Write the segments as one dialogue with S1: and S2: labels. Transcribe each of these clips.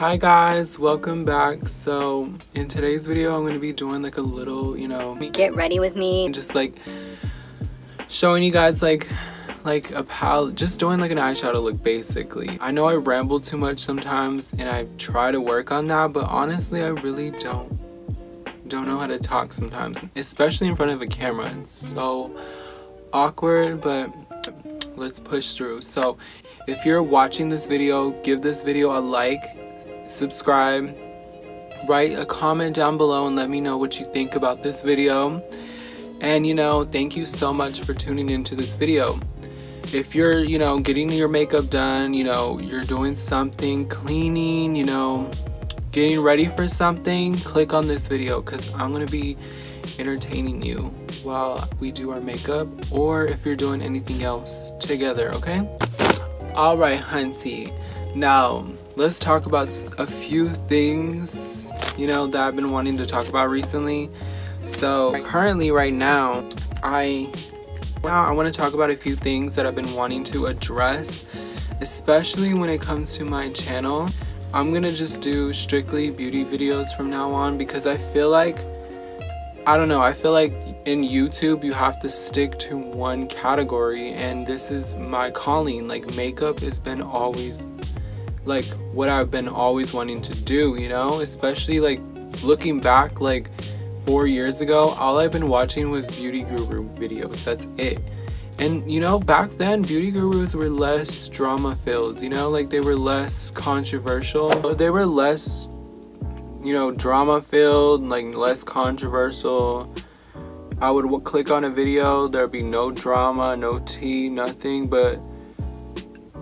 S1: Hi guys, welcome back. So in today's video I'm going to be doing like a little,
S2: get ready with me,
S1: and just like showing you guys like a palette, just doing like an eyeshadow look basically. I know I ramble too much sometimes and I try to work on that, but honestly I really don't know how to talk sometimes, especially in front of a camera. It's so awkward, but let's push through. So if you're watching this video, give this video a like, subscribe, write a comment down below and let me know what you think about this video. And thank you so much for tuning into this video. If you're getting your makeup done, you're doing something, cleaning, getting ready for something, click on this video because I'm gonna be entertaining you while we do our makeup, or if you're doing anything else together, okay? Alright, hunty, now let's talk about a few things that I've been wanting to talk about recently. So currently right now I want to talk about a few things that I've been wanting to address, especially when it comes to my channel. I'm gonna just do strictly beauty videos from now on because I feel like in YouTube you have to stick to one category, and this is my calling. Like, makeup has been always like what I've been always wanting to do, especially like looking back like 4 years ago, all I've been watching was beauty guru videos. That's it. And back then beauty gurus were less drama filled, like they were less controversial, they were less drama filled, like less controversial. I would click on a video, there'd be no drama, no tea, nothing. But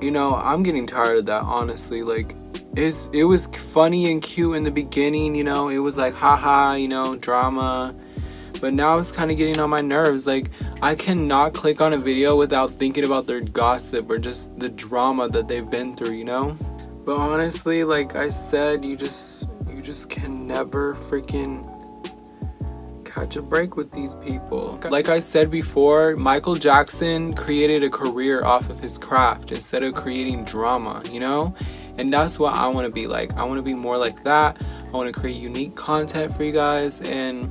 S1: I'm getting tired of that, honestly. Like it was funny and cute in the beginning, it was like haha, drama. But now it's kind of getting on my nerves. Like, I cannot click on a video without thinking about their gossip or just the drama that they've been through, But honestly, like I said, you just can never freaking catch a break with these people. Like I said before, Michael Jackson created a career off of his craft instead of creating drama, And that's what I want to be like. I want to be more like that. I want to create unique content for you guys, and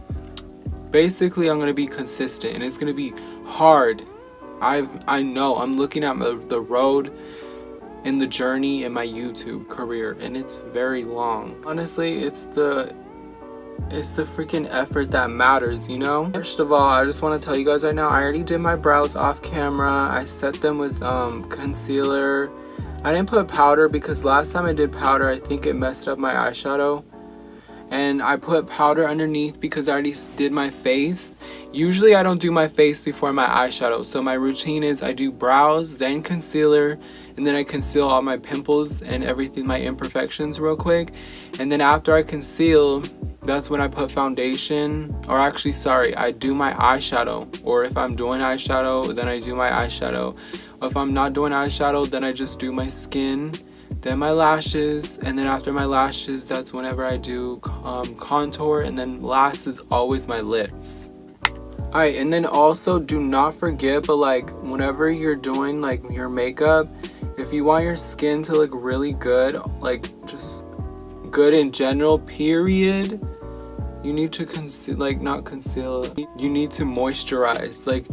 S1: basically I'm going to be consistent, and it's going to be hard. I know I'm looking at the road and the journey in my YouTube career, and it's very long. Honestly, it's the freaking effort that matters, First of all, I just want to tell you guys right now, I already did my brows off camera. I set them with concealer. I didn't put powder because last time I did powder, I think it messed up my eyeshadow. And I put powder underneath because I already did my face. Usually I don't do my face before my eyeshadow. So my routine is I do brows, then concealer, and then I conceal all my pimples and everything, my imperfections real quick. And then after I conceal, that's when I put foundation, or actually sorry, I do my eyeshadow. Or if I'm doing eyeshadow, then I do my eyeshadow. Or if I'm not doing eyeshadow, then I just do my skin, then my lashes, and then after my lashes, that's whenever I do contour, and then last is always my lips. Alright, and then also do not forget, but like whenever you're doing like your makeup, if you want your skin to look really good, like just good in general, period, you need to you need to moisturize. Like,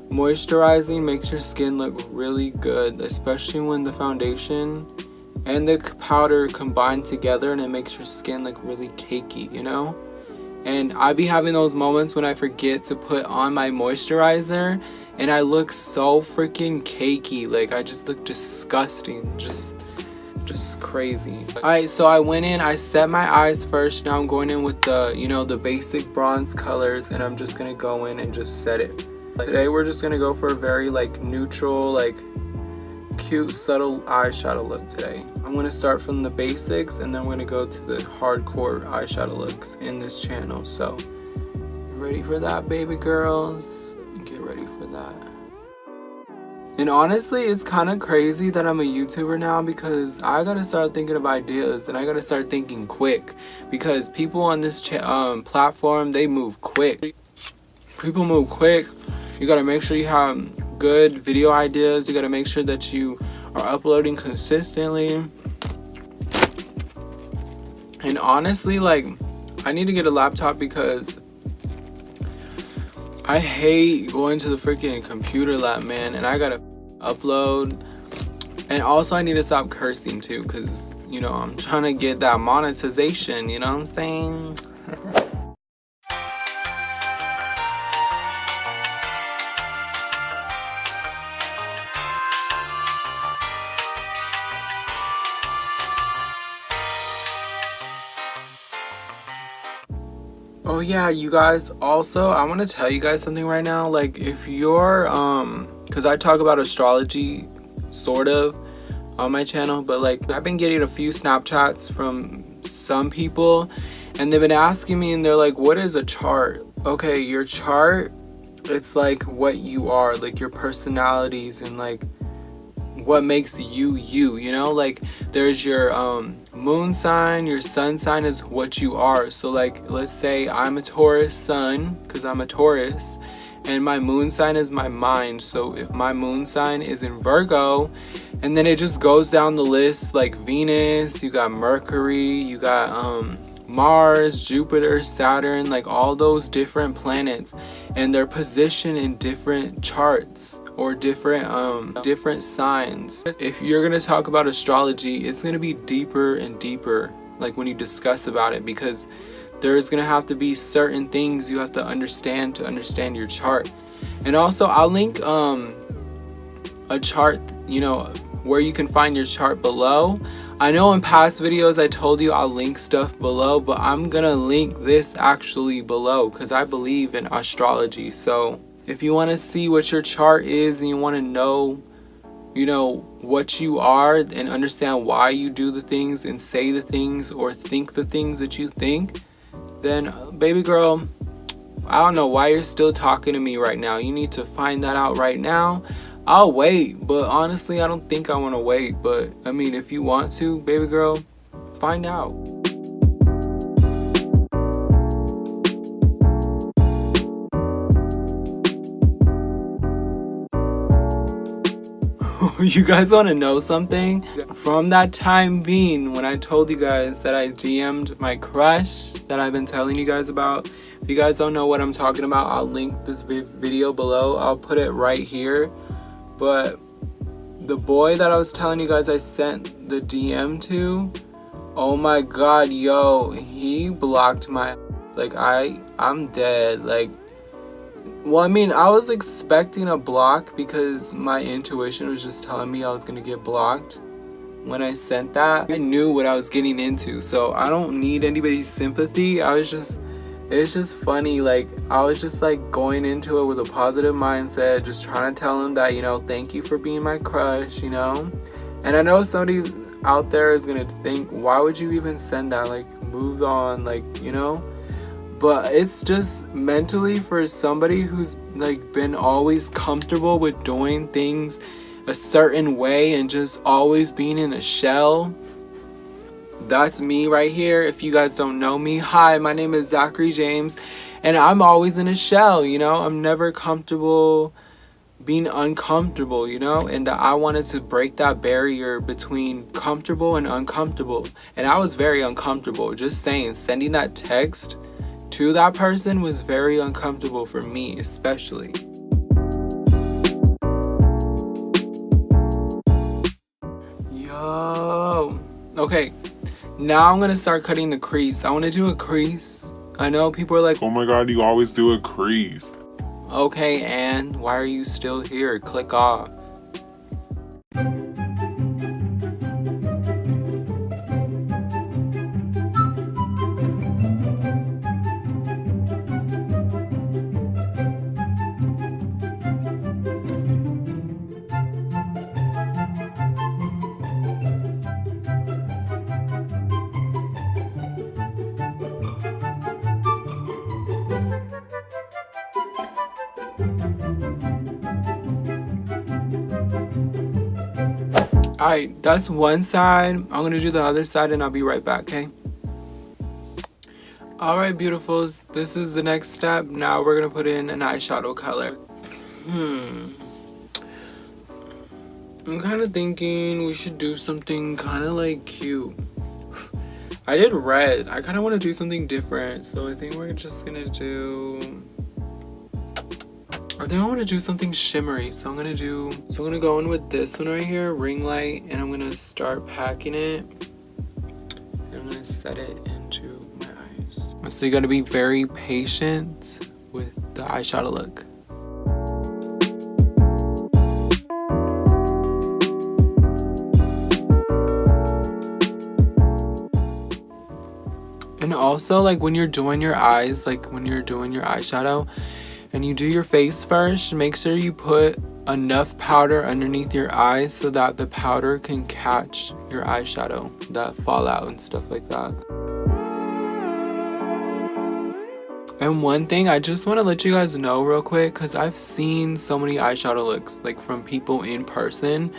S1: moisturizing makes your skin look really good, especially when the foundation and the powder combine together, and it makes your skin look really cakey, And I be having those moments when I forget to put on my moisturizer and I look so freaking cakey. Like, I just look disgusting, just crazy. Alright, so I went in, I set my eyes first. Now I'm going in with the the basic bronze colors, and I'm just gonna go in and just set it. Today we're just gonna go for a very like neutral, like cute, subtle eyeshadow look today. I'm going to start from the basics, and then we're going to go to the hardcore eyeshadow looks in this channel. So, you ready for that, baby girls? Get ready for that. And honestly, it's kind of crazy that I'm a YouTuber now, because I got to start thinking of ideas, and I got to start thinking quick, because people on this platform, they move quick. People move quick. You got to make sure you have good video ideas. You got to make sure that you are uploading consistently. And honestly, like, I need to get a laptop because I hate going to the freaking computer lab, man, and I gotta upload. And also I need to stop cursing too, because, you know, I'm trying to get that monetization, you know what I'm saying? Oh yeah, you guys, also I want to tell you guys something right now. Like, if you're because I talk about astrology sort of on my channel, but like I've been getting a few Snapchats from some people and they've been asking me, and they're like, what is a chart? Okay, your chart, it's like what you are, like your personalities and like what makes you you, you know? Like, there's your moon sign, your sun sign is what you are. So like, let's say I'm a Taurus sun, because I'm a Taurus, and my moon sign is my mind. So if my moon sign is in Virgo, and then it just goes down the list, like Venus, you got Mercury, you got Mars, Jupiter, Saturn, like all those different planets, and they're positioned in different charts or different signs. If you're gonna talk about astrology, it's gonna be deeper and deeper, like when you discuss about it, because there's gonna have to be certain things you have to understand your chart. And also I'll link a chart, you know, where you can find your chart below. I know in past videos I told you I'll link stuff below, but I'm gonna link this actually below because I believe in astrology. So if you want to see what your chart is and you want to know, you know, what you are and understand why you do the things and say the things or think the things that you think, then baby girl, I don't know why you're still talking to me right now. You need to find that out right now. I'll wait, but honestly I don't think I want to wait. But I mean, if you want to, baby girl, find out. You guys want to know something? From that time being when I told you guys that I DM'd my crush that I've been telling you guys about, if you guys don't know what I'm talking about, I'll link this video below. I'll put it right here. But the boy that I was telling you guys I sent the DM to, oh my god, yo, he blocked my, like, I'm dead. Like, well, I mean, I was expecting a block because my intuition was just telling me I was gonna get blocked when I sent that. I knew what I was getting into, so I don't need anybody's sympathy. It's just funny. Like, I was just like going into it with a positive mindset, just trying to tell him that, you know, thank you for being my crush, you know. And I know somebody out there is gonna think, why would you even send that? Like, move on, like, you know. But it's just mentally for somebody who's like been always comfortable with doing things a certain way and just always being in a shell. That's me right here. If you guys don't know me, hi, my name is Zachary James, and I'm always in a shell, you know. I'm never comfortable being uncomfortable, you know. And I wanted to break that barrier between comfortable and uncomfortable, and I was very uncomfortable. Just saying, sending that text to that person was very uncomfortable for me, especially. Yo. Okay, now I'm gonna start cutting the crease. I want to do a crease. I know people are like,
S3: oh my god, you always do a crease.
S1: Okay, and why are you still here? Click off. Alright, that's one side. I'm gonna do the other side and I'll be right back, okay? Alright, beautifuls, this is the next step. Now we're gonna put in an eyeshadow color. I'm kind of thinking we should do something kind of like cute. I did red. I kind of want to do something different, so I think we're just gonna do, I think I want to do something shimmery, so I'm gonna go in with this one right here, ring light, and I'm gonna start packing it, and I'm gonna set it into my eyes. So you gotta be very patient with the eyeshadow look. And also, like, when you're doing your eyes, like when you're doing your eyeshadow and you do your face first, make sure you put enough powder underneath your eyes so that the powder can catch your eyeshadow that fallout and stuff like that. And one thing I just want to let you guys know real quick, because I've seen so many eyeshadow looks like from people in person,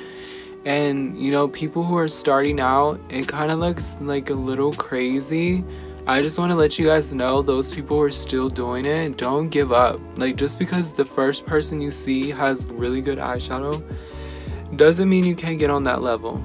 S1: and you know, people who are starting out, it kind of looks like a little crazy. I just want to let you guys know, those people who are still doing it, don't give up. Like, just because the first person you see has really good eyeshadow doesn't mean you can't get on that level.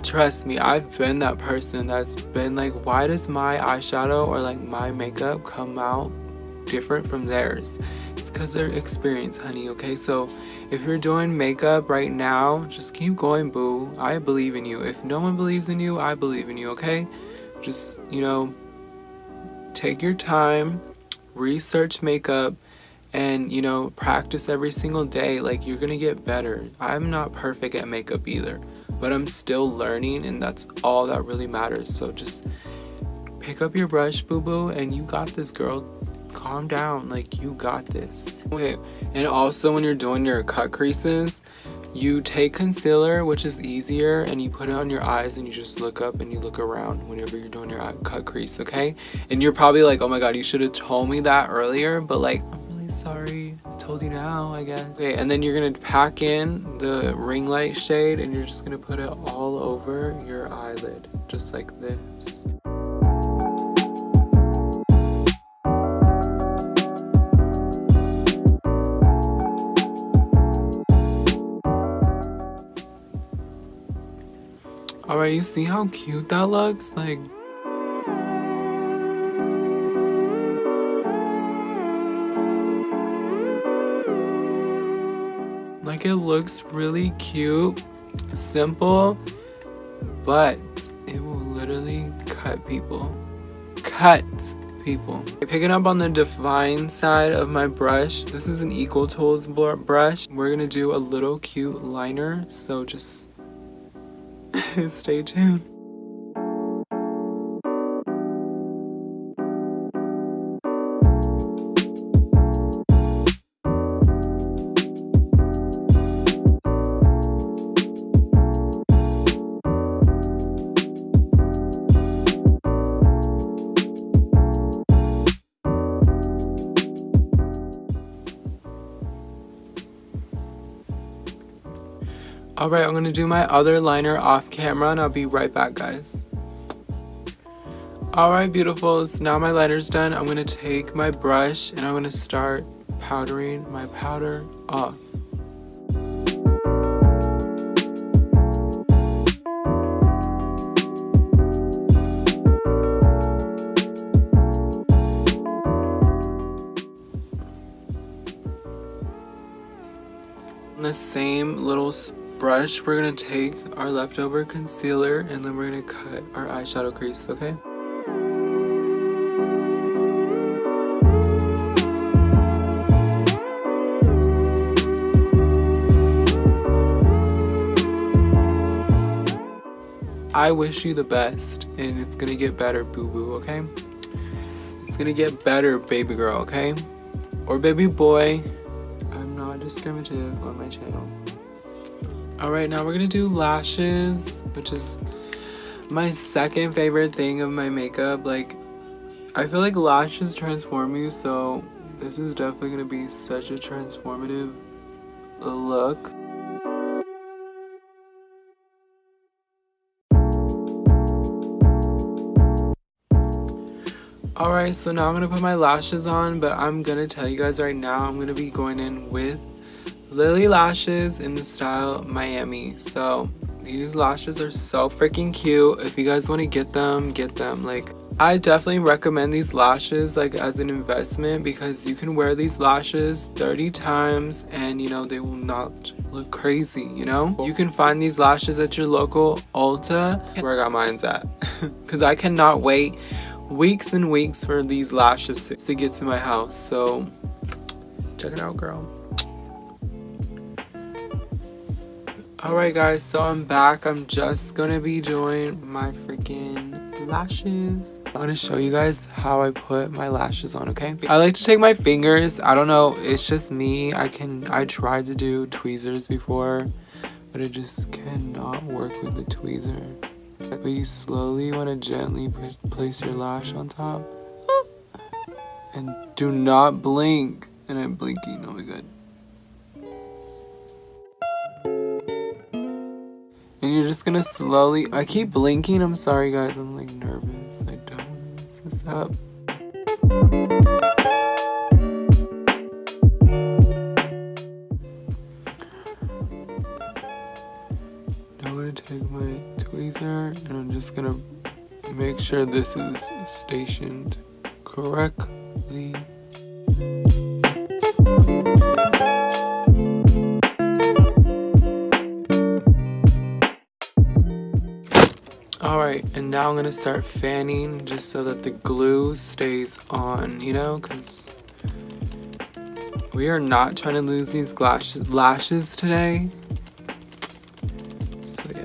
S1: Trust me, I've been that person that's been like, why does my eyeshadow or like my makeup come out different from theirs? It's because they're experienced, honey, okay? So if you're doing makeup right now, just keep going, boo. I believe in you. If no one believes in you, I believe in you, okay? Just, you know, take your time, research makeup, and, you know, practice every single day. Like, you're gonna get better. I'm not perfect at makeup either, but I'm still learning, and that's all that really matters. So just pick up your brush, boo-boo, and you got this, girl. Calm down, like, you got this. Okay, and also when you're doing your cut creases, you take concealer, which is easier, and you put it on your eyes and you just look up and you look around whenever you're doing your cut crease, okay? And you're probably like, oh my god, you should have told me that earlier, but like, I'm really sorry. I told you now, I guess. Okay, and then you're gonna pack in the ring light shade and you're just gonna put it all over your eyelid, just like this. Alright, you see how cute that looks? Like it looks really cute, simple, but it will literally cut people. Cut people. Picking up on the define side of my brush, this is an Equal Tools brush. We're gonna do a little cute liner, so just stay tuned. Alright, I'm gonna do my other liner off camera and I'll be right back, guys. Alright, beautifuls, now my liner's done. I'm gonna take my brush and I'm gonna start powdering my powder off. On the same little brush, we're gonna take our leftover concealer and then we're gonna cut our eyeshadow crease, okay? I wish you the best, and it's gonna get better, boo-boo, okay? It's gonna get better, baby girl, okay? Or baby boy. I'm not discriminative on my channel. Alright, now we're gonna do lashes, which is my second favorite thing of my makeup. Like, I feel like lashes transform you, so this is definitely gonna be such a transformative look. Alright, so now I'm gonna put my lashes on, but I'm gonna tell you guys right now, I'm gonna be going in with Lily lashes in the style Miami. So These lashes are so freaking cute. If you guys want to get them, get them. Like, I definitely recommend these lashes like as an investment, because you can wear these lashes 30 times and you know they will not look crazy, you know? You can find these lashes at your local Ulta, where I got mine's at. Because I cannot wait weeks and weeks for these lashes to get to my house. So check it out, girl. Alright guys, so I'm back. I'm just gonna be doing my freaking lashes. I'm gonna show you guys how I put my lashes on, okay? I like to take my fingers. I don't know, it's just me. I tried to do tweezers before, but it just cannot work with the tweezer. But you slowly want to gently place your lash on top. And do not blink. And I'm blinking, oh my god. And you're just gonna slowly, I keep blinking, I'm sorry guys, I'm like nervous. I don't want to mess this up. Now I'm gonna take my tweezer and I'm just gonna make sure this is stationed correctly. Alright, and now I'm gonna start fanning just so that the glue stays on, you know, because we are not trying to lose these lashes today. So yeah.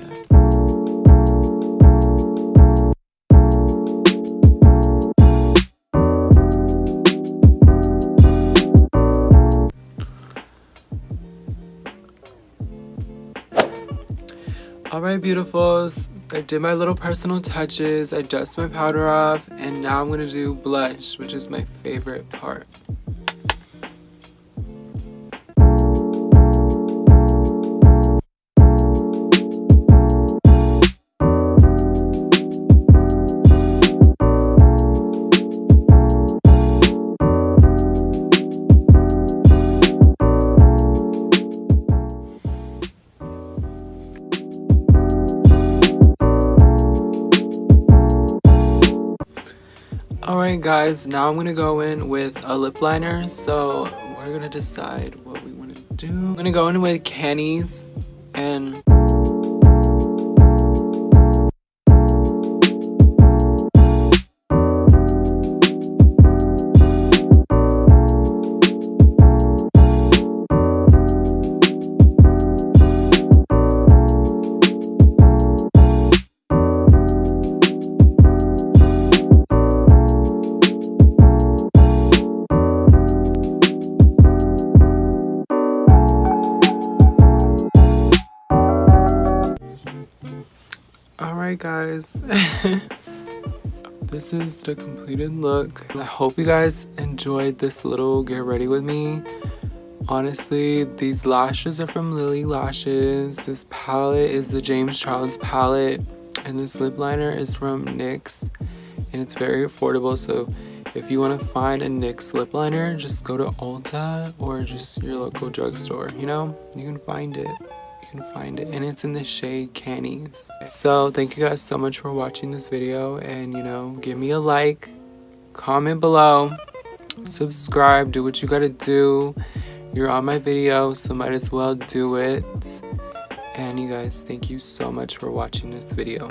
S1: Alright, beautifuls. I did my little personal touches. I dust my powder off, and now I'm gonna do blush, which is my favorite part. Alright guys, now I'm gonna go in with a lip liner. So we're gonna decide what we want to do. I'm gonna go in with Kenny's and alright guys, this is the completed look. I hope you guys enjoyed this little get ready with me. Honestly, these lashes are from Lily Lashes. This palette is the James Charles palette, and this lip liner is from NYX, and it's very affordable. So if you want to find a NYX lip liner, just go to Ulta or just your local drugstore, you know, you can find it. And it's in the shade Cannies. So thank you guys so much for watching this video, and you know, give me a like, comment below, subscribe, do what you gotta do. You're on my video, so might as well do it. And you guys, thank you so much for watching this video.